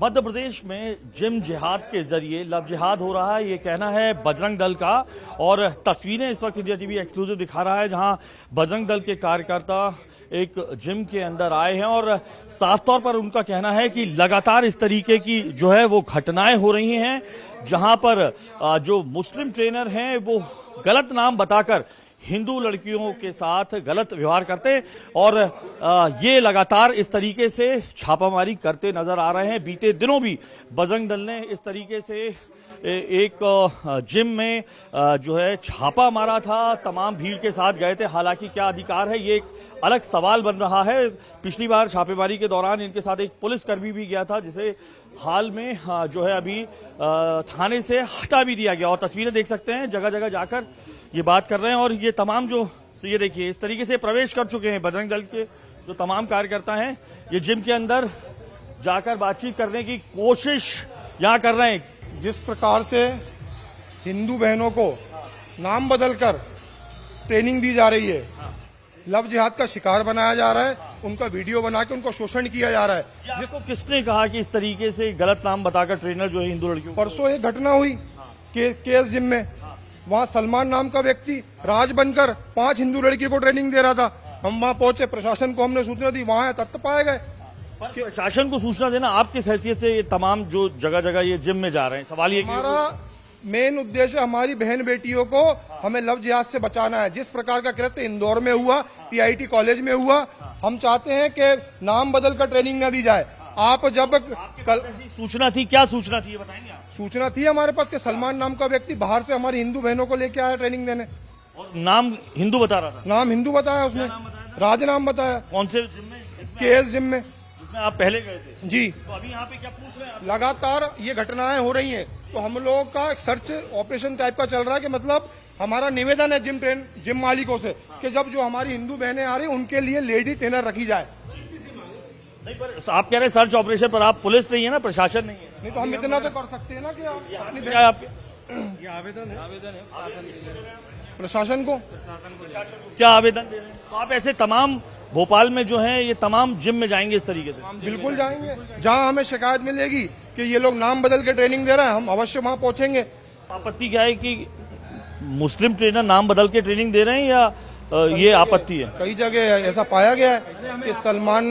मध्य प्रदेश में जिम जिहाद के जरिए लव जिहाद हो रहा है, ये कहना है बजरंग दल का। और तस्वीरें इस वक्त इंडिया टीवी एक्सक्लूसिव दिखा रहा है, जहां बजरंग दल के कार्यकर्ता एक जिम के अंदर आए हैं और साफ तौर पर उनका कहना है कि लगातार इस तरीके की जो है वो घटनाएं हो रही हैं, जहां पर जो मुस्लिम ट्रेनर हैं वो गलत नाम बताकर हिंदू लड़कियों के साथ गलत व्यवहार करते और ये लगातार इस तरीके से छापामारी करते नजर आ रहे हैं। बीते दिनों भी बजरंग दल ने इस तरीके से एक जिम में जो है छापा मारा था, तमाम भीड़ के साथ गए थे। हालांकि क्या अधिकार है, ये एक अलग सवाल बन रहा है। पिछली बार छापेमारी के दौरान इनके साथ एक पुलिसकर्मी भी गया था, जिसे हाल में जो है अभी थाने से हटा भी दिया गया। और तस्वीरें देख सकते हैं, जगह जगह जाकर ये बात कर रहे हैं। और ये तमाम जो ये देखिए इस तरीके से प्रवेश कर चुके हैं बजरंग दल के जो तमाम कार्यकर्ता हैं, ये जिम के अंदर जाकर बातचीत करने की कोशिश यहाँ कर रहे हैं। जिस प्रकार से हिंदू बहनों को नाम बदलकर ट्रेनिंग दी जा रही है, लव जिहाद का शिकार बनाया जा रहा है, उनका वीडियो बना के उनका शोषण किया जा रहा है। जिसको किसने कहा कि इस तरीके से गलत नाम बताकर ट्रेनर जो है हिंदू लड़कियों को? परसों एक घटना हुई केएस जिम में, वहाँ सलमान नाम का व्यक्ति राज बनकर 5 हिंदू लड़की को ट्रेनिंग दे रहा था। हम वहाँ पहुंचे, प्रशासन को हमने सूचना दी, वहाँ तथ्य पाए गए। प्रशासन को सूचना देना आप किस हैसियत से ये तमाम जो जगह जगह ये जिम में जा रहे हैं? सवाल ये हमारा मेन उद्देश्य हमारी बहन बेटियों को हमें लव जिहाद से बचाना है। जिस प्रकार का कृत्य इंदौर में हुआ, पीआईटी कॉलेज में हुआ, हम चाहते हैं कि नाम बदलकर ट्रेनिंग न दी जाए। आप जब कल सूचना थी, क्या सूचना थी ये बताएंगे आप? सूचना थी हमारे पास कि सलमान नाम का व्यक्ति बाहर से हमारी हिंदू बहनों को लेके आया ट्रेनिंग देने, और नाम हिंदू बता रहा था? नाम हिंदू बताया उसने, राज नाम बताया। कौन से जिम में? केएस जिम में। जिसमें आप पहले गए थे जी। तो अभी यहाँ पे क्या पूछ रहे हैं आप? लगातार ये घटनाएं हो रही हैं, तो हम लोगों का एक सर्च ऑपरेशन टाइप का चल रहा है कि मतलब हमारा निवेदन है जिम मालिकों से कि जब जो हमारी हिंदू बहनें आ रही उनके लिए लेडी ट्रेनर रखी जाए। नहीं, पर आप कह रहे हैं सर्च ऑपरेशन, पर आप पुलिस नहीं है ना, प्रशासन नहीं है। नहीं तो हम इतना तो कर सकते हैं ना कि अपनी क्या आपके ये आवेदन है प्रशासन को। क्या आवेदन दे रहे हैं? तो आप ऐसे तमाम भोपाल में जो है ये तमाम जिम में जाएंगे इस तरीके से? बिल्कुल जाएंगे, जहां हमें शिकायत मिलेगी कि ये लोग नाम बदल के ट्रेनिंग दे रहे हैं, हम अवश्य वहां पहुंचेंगे। आपत्ति क्या है कि मुस्लिम ट्रेनर नाम बदल के ट्रेनिंग दे रहे हैं, या ये आपत्ति है? कई जगह ऐसा पाया गया है कि सलमान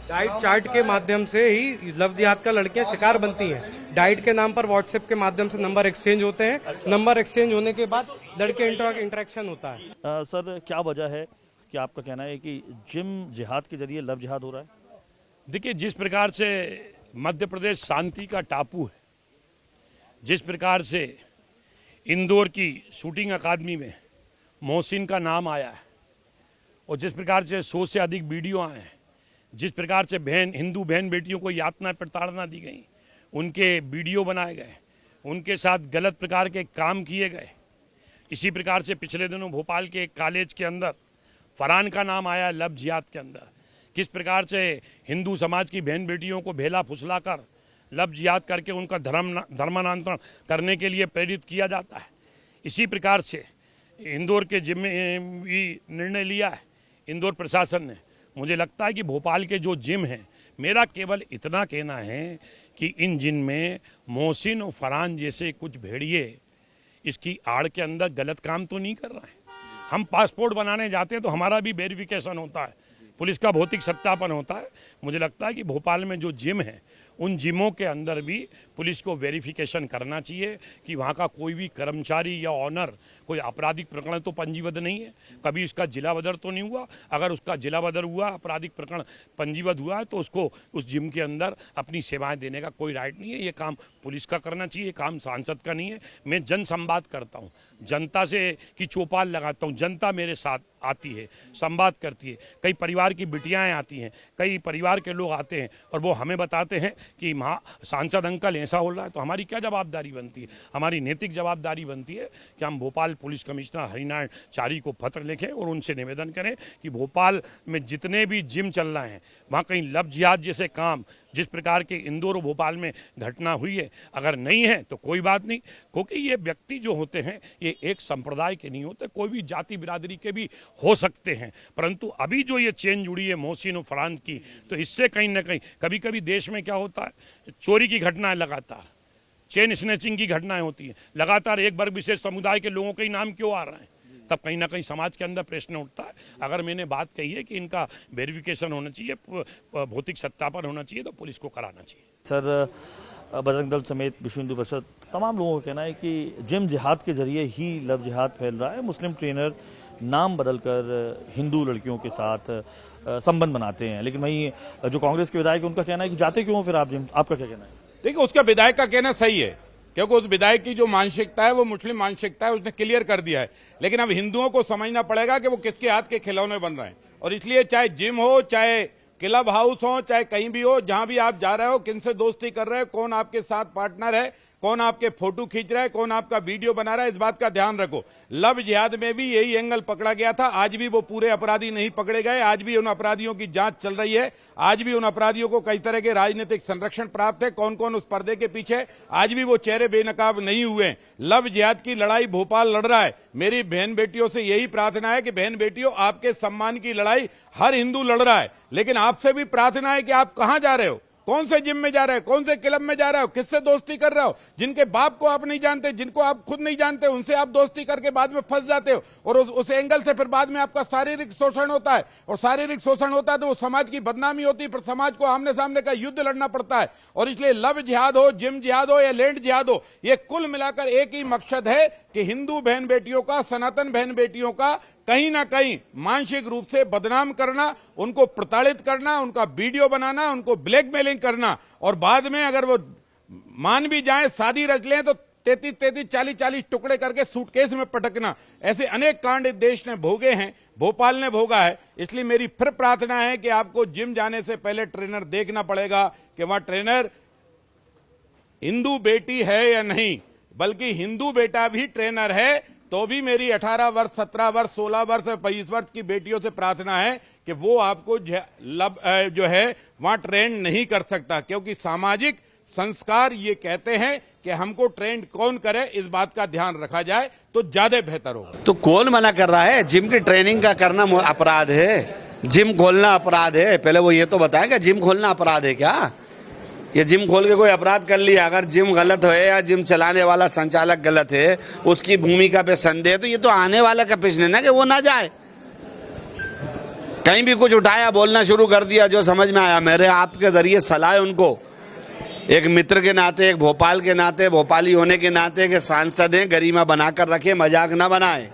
डाइट चार्ट के माध्यम से ही लव जिहाद का लड़कियां शिकार बनती हैं। डाइट के नाम पर व्हाट्सएप के माध्यम से नंबर एक्सचेंज होते हैं। नंबर एक्सचेंज होने के बाद लड़के इंटरेक्शन होता है। सर, क्या वजह है कि आपका कहना है कि जिम जिहाद के जरिए लव जिहाद हो रहा है? देखिए, जिस प्रकार से मध्य प्रदेश शांति का टापू है, जिस प्रकार से इंदौर की शूटिंग अकादमी में मोहसिन का नाम आया है और जिस प्रकार से 100 से अधिक वीडियो आए हैं, जिस प्रकार से हिंदू बहन बेटियों को यातना प्रताड़ना दी गई, उनके वीडियो बनाए गए, उनके साथ गलत प्रकार के काम किए गए। इसी प्रकार से पिछले दिनों भोपाल के एक कॉलेज के अंदर फरहान का नाम आया लव जिहाद के अंदर। किस प्रकार से हिंदू समाज की बहन बेटियों को भेला फुसला कर लव जिहाद करके उनका धर्मांतरण करने के लिए प्रेरित किया जाता है। इसी प्रकार से इंदौर के जिम में भी निर्णय लिया है इंदौर प्रशासन ने। मुझे लगता है कि भोपाल के जो जिम हैं, मेरा केवल इतना कहना है कि इन जिम में मोहसिन और फरहान जैसे कुछ भेड़िए इसकी आड़ के अंदर गलत काम तो नहीं कर रहे हैं। हम पासपोर्ट बनाने जाते हैं तो हमारा भी वेरिफिकेशन होता है, पुलिस का भौतिक सत्यापन होता है। मुझे लगता है कि भोपाल में जो जिम है, उन जिमों के अंदर भी पुलिस को वेरिफिकेशन करना चाहिए कि वहाँ का कोई भी कर्मचारी या ऑनर कोई आपराधिक प्रकरण तो पंजीबद्ध नहीं है, कभी इसका जिला बदर तो नहीं हुआ। अगर उसका जिला बदर हुआ, आपराधिक प्रकरण पंजीबद्ध हुआ है, तो उसको उस जिम के अंदर अपनी सेवाएं देने का कोई राइट नहीं है। ये काम पुलिस का करना चाहिए, काम सांसद का नहीं है। मैं जन संवाद करता हूँ, जनता से की चौपाल लगाता हूँ, जनता मेरे साथ आती है, संवाद करती है। कई परिवार की बिटियाएँ आती हैं, कई परिवार के लोग आते हैं और वो हमें बताते हैं कि सांसद अंकल ऐसा हो रहा है। तो हमारी क्या जवाबदारी बनती है? हमारी नैतिक जवाबदारी बनती है कि हम भोपाल पुलिस कमिश्नर हरिनारायण चारी को पत्र लिखें और उनसे निवेदन करें कि भोपाल में जितने भी जिम चल रहे हैं, वहाँ कहीं लव जिहाद जैसे काम जिस प्रकार के इंदौर और भोपाल में घटना हुई है, अगर नहीं है तो कोई बात नहीं, क्योंकि ये व्यक्ति जो होते हैं ये ये एक संप्रदाय के नहीं होते, कोई भी जाति बिरादरी के भी हो सकते हैं। परंतु अभी जो ये चेन जुड़ी है मोहसिन और फरहान की, तो इससे कहीं ना कहीं कभी कभी देश में क्या होता है, चोरी की घटनाएं लगातार, चेन स्नैचिंग की घटनाएं होती हैं लगातार, एक वर्ग विशेष समुदाय के लोगों के ही नाम क्यों आ रहे हैं, तब कहीं ना कहीं समाज के अंदर प्रश्न उठता है। अगर मैंने बात कही है कि इनका वेरिफिकेशन होना चाहिए, भौतिक सत्यापन होना चाहिए, तो पुलिस को कराना चाहिए। सर, बजरंग दल समेत विश्व हिंदू परिषद तमाम लोगों का कहना है कि जिम जिहाद के जरिए ही लव जिहाद फैल रहा है। मुस्लिम ट्रेनर नाम बदलकर हिंदू लड़कियों के साथ संबंध बनाते हैं, लेकिन वहीं जो कांग्रेस के विधायक है उनका कहना है कि जाते क्यों फिर आप जिम, आपका क्या कहना है? देखिए, उसका विधायक का कहना सही है, क्योंकि उस विधायक की जो मानसिकता है वो मुस्लिम मानसिकता है, उसने क्लियर कर दिया है। लेकिन अब हिंदुओं को समझना पड़ेगा कि वो किसके हाथ के खिलौने बन रहे हैं, और इसलिए चाहे जिम हो, चाहे क्लब हाउस हो, चाहे कहीं भी हो, जहां भी आप जा रहे हो, किन से दोस्ती कर रहे हो, कौन आपके साथ पार्टनर है, कौन आपके फोटो खींच रहा है, कौन आपका वीडियो बना रहा है, इस बात का ध्यान रखो। लव जिहाद में भी यही एंगल पकड़ा गया था, आज भी वो पूरे अपराधी नहीं पकड़े गए, आज भी उन अपराधियों की जांच चल रही है, आज भी उन अपराधियों को कई तरह के राजनीतिक संरक्षण प्राप्त है, कौन कौन उस पर्दे के पीछे, आज भी वो चेहरे बेनकाब नहीं हुए। लव जिहाद की लड़ाई भोपाल लड़ रहा है। मेरी बहन बेटियों से यही प्रार्थना है कि बहन बेटियों, आपके सम्मान की लड़ाई हर हिंदू लड़ रहा है, लेकिन आपसे भी प्रार्थना है कि आप कहां जा रहे हो, कौन से जिम में जा रहे हो, कौन से क्लब में जा रहे हो, किससे दोस्ती कर रहे हो, जिनके बाप को आप नहीं जानते, जिनको आप खुद नहीं जानते, उनसे आप दोस्ती करके बाद में फंस जाते हो, और उस एंगल से फिर बाद में आपका शारीरिक शोषण होता है, और शारीरिक शोषण होता है तो वो समाज की बदनामी होती है, फिर समाज को आमने सामने का युद्ध लड़ना पड़ता है। और इसलिए लव जिहाद हो, जिम जिहाद हो या लैंड जिहाद हो, ये कुल मिलाकर एक ही मकसद है कि हिंदू बहन बेटियों का, सनातन बहन बेटियों का कहीं ना कहीं मानसिक रूप से बदनाम करना, उनको प्रताड़ित करना, उनका वीडियो बनाना, उनको ब्लैकमेलिंग करना, और बाद में अगर वो मान भी जाएं, शादी रच लें, तो 33 40 टुकड़े करके सूटकेस में पटकना, ऐसे अनेक कांड इस देश ने भोगे हैं, भोपाल ने भोगा है। इसलिए मेरी फिर प्रार्थना है कि आपको जिम जाने से पहले ट्रेनर देखना पड़ेगा कि वहां ट्रेनर हिंदू बेटी है या नहीं, बल्कि हिंदू बेटा भी ट्रेनर है तो भी मेरी 18 वर्ष, 17 वर्ष, 16 वर्ष, 25 वर्ष की बेटियों से प्रार्थना है कि वो आपको जो है वहां ट्रेन नहीं कर सकता, क्योंकि सामाजिक संस्कार ये कहते हैं कि हमको ट्रेंड कौन करे, इस बात का ध्यान रखा जाए तो ज्यादा बेहतर होगा। तो कौन मना कर रहा है? जिम की ट्रेनिंग का करना अपराध है, जिम खोलना अपराध है? पहले वो ये तो बताएं कि जिम खोलना अपराध है क्या? ये जिम खोल के कोई अपराध कर लिया, अगर जिम गलत है या जिम चलाने वाला संचालक गलत है, उसकी भूमिका पे संदेह, तो ये तो आने वाला का प्रश्न है ना कि वो ना जाए। कहीं भी कुछ उठाया, बोलना शुरू कर दिया जो समझ में आया। मेरे आपके जरिए सलाह है उनको, एक मित्र के नाते, एक भोपाल के नाते, भोपाली होने के नाते, कि सांसद हैं, गरिमा बनाकर रखे, मजाक ना बनाए।